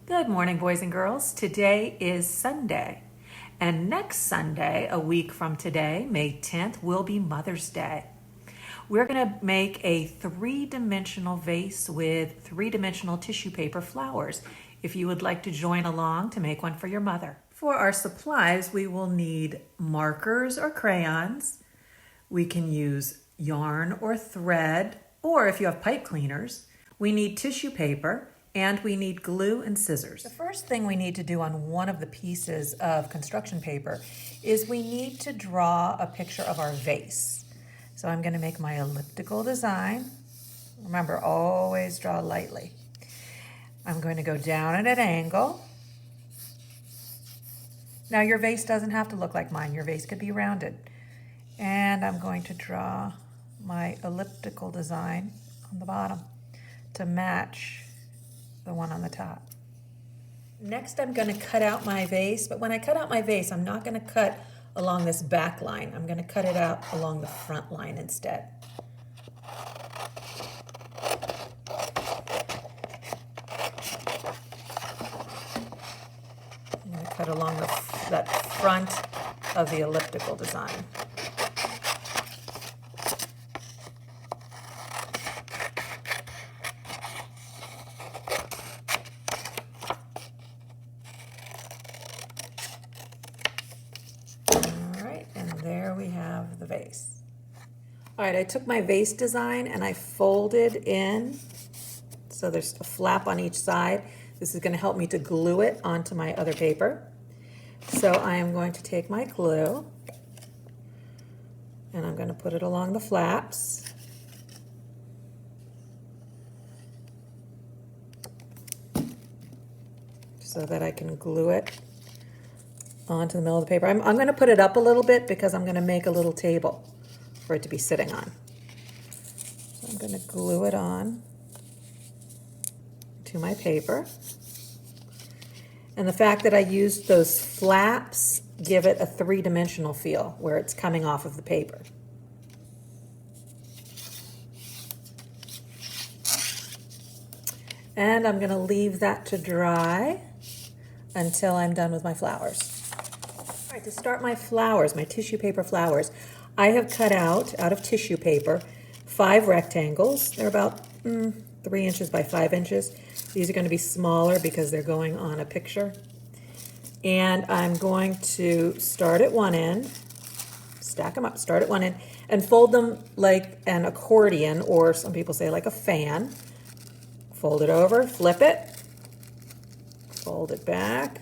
Good morning, boys and girls. Today is Sunday, and next Sunday, a week from today, May 10th, will be Mother's Day. We're going to make a three-dimensional vase with three-dimensional tissue paper flowers if you would like to join along to make one for your mother. For our supplies, we will need markers or crayons. We can use yarn or thread, or if you have pipe cleaners, we need tissue paper, and we need glue and scissors. The first thing we need to do on one of the pieces of construction paper is we need to draw a picture of our vase. So I'm going to make my elliptical design. Remember, always draw lightly. I'm going to go down at an angle. Now your vase doesn't have to look like mine. Your vase could be rounded. And I'm going to draw my elliptical design on the bottom to match the one on the top. Next, I'm going to cut out my vase, but when I cut out my vase, I'm not going to cut along this back line. I'm going to cut it out along the front line instead. I'm going to cut along that front of the elliptical design. There we have the vase. All right, I took my vase design and I folded in, so there's a flap on each side. This is going to help me to glue it onto my other paper. So I am going to take my glue and I'm going to put it along the flaps. So that I can glue it onto the middle of the paper. I'm going to put it up a little bit because I'm going to make a little table for it to be sitting on. So I'm going to glue it on to my paper. And the fact that I used those flaps give it a three-dimensional feel where it's coming off of the paper. And I'm going to leave that to dry until I'm done with my flowers. All right, to start my flowers, my tissue paper flowers, I have cut out of tissue paper 5 rectangles. They're about 3 inches by 5 inches. These are going to be smaller because they're going on a picture. And I'm going to start at one end, stack them up, start at one end, and fold them like an accordion, or some people say like a fan. Fold it over, flip it, fold it back.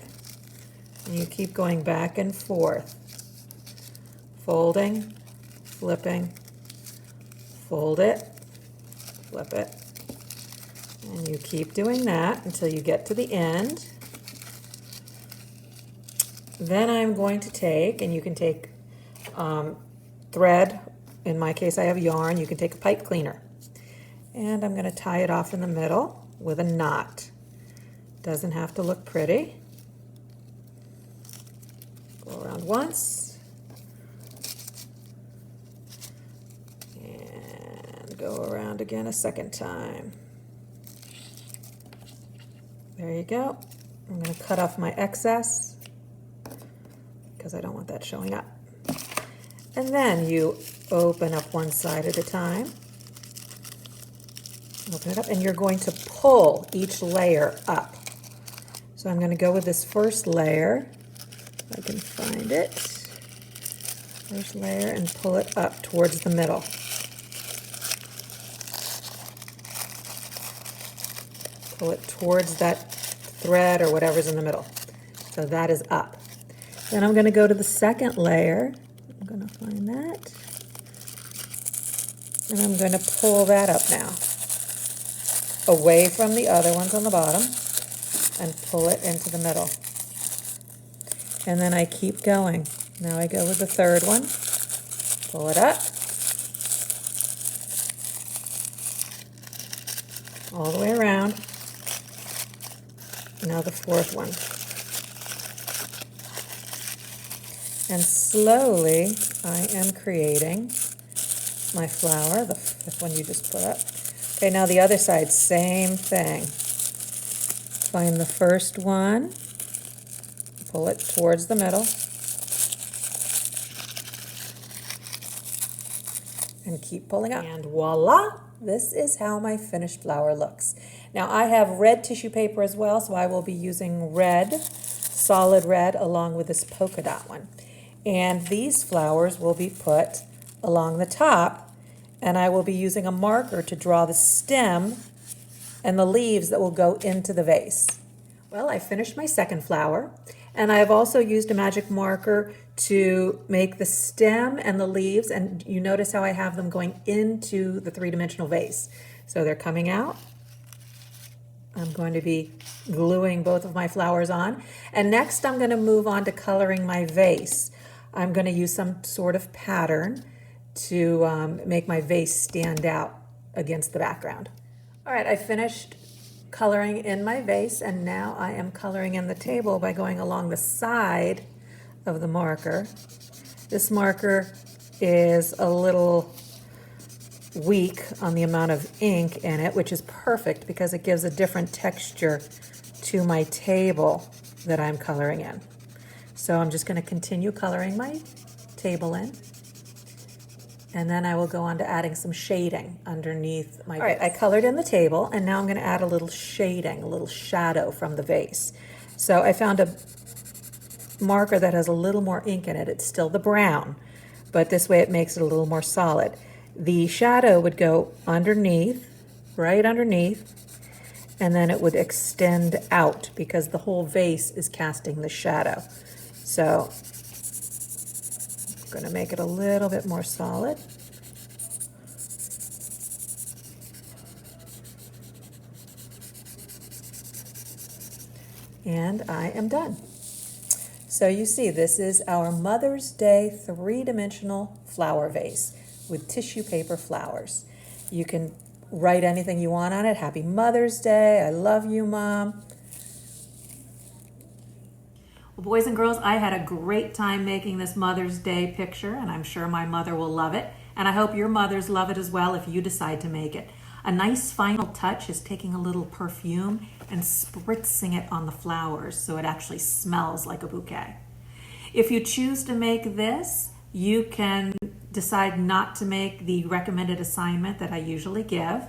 And you keep going back and forth, folding, flipping, fold it, flip it, and you keep doing that until you get to the end. Then I'm going to take, and you can take thread, in my case I have yarn, you can take a pipe cleaner, and I'm going to tie it off in the middle with a knot. Doesn't have to look pretty. Go around once, and go around again a second time. There you go. I'm going to cut off my excess because I don't want that showing up. And then you open up one side at a time. Open it up, and you're going to pull each layer up. So I'm going to go with this first layer. If I can find it. First layer, and pull it up towards the middle. Pull it towards that thread or whatever's in the middle. So that is up. Then I'm going to go to the second layer. I'm going to find that. And I'm going to pull that up now, away from the other ones on the bottom, and pull it into the middle. And then I keep going. Now I go with the third one, pull it up, all the way around. Now the fourth one. And slowly I am creating my flower, the fifth one you just put up. Okay, now the other side, same thing. Find the first one, pull it towards the middle, and keep pulling up. And voila, this is how my finished flower looks. Now I have red tissue paper as well, so I will be using red, solid red, along with this polka dot one. And these flowers will be put along the top, and I will be using a marker to draw the stem and the leaves that will go into the vase. Well, I finished my second flower, and I have also used a magic marker to make the stem and the leaves, and you notice how I have them going into the three-dimensional vase. So they're coming out. I'm going to be gluing both of my flowers on, and next I'm going to move on to coloring my vase. I'm going to use some sort of pattern to make my vase stand out against the background. All right, I finished coloring in my vase, and now I am coloring in the table by going along the side of the marker. This marker is a little weak on the amount of ink in it, which is perfect because it gives a different texture to my table that I'm coloring in. So I'm just going to continue coloring my table in, and then I will go on to adding some shading underneath my vase. All right, I colored in the table, and now I'm going to add a little shading, a little shadow from the vase. So I found a marker that has a little more ink in it. It's still the brown, but this way it makes it a little more solid. The shadow would go underneath, right underneath, and then it would extend out because the whole vase is casting the shadow. So I'm going to make it a little bit more solid. And I am done. So you see, this is our Mother's Day three-dimensional flower vase with tissue paper flowers. You can write anything you want on it. Happy Mother's Day. I love you, Mom. Well, boys and girls, I had a great time making this Mother's Day picture, and I'm sure my mother will love it. And I hope your mothers love it as well if you decide to make it. A nice final touch is taking a little perfume and spritzing it on the flowers so it actually smells like a bouquet. If you choose to make this, you can decide not to make the recommended assignment that I usually give.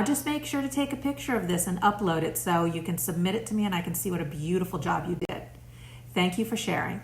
Just make sure to take a picture of this and upload it so you can submit it to me and I can see what a beautiful job you did. Thank you for sharing.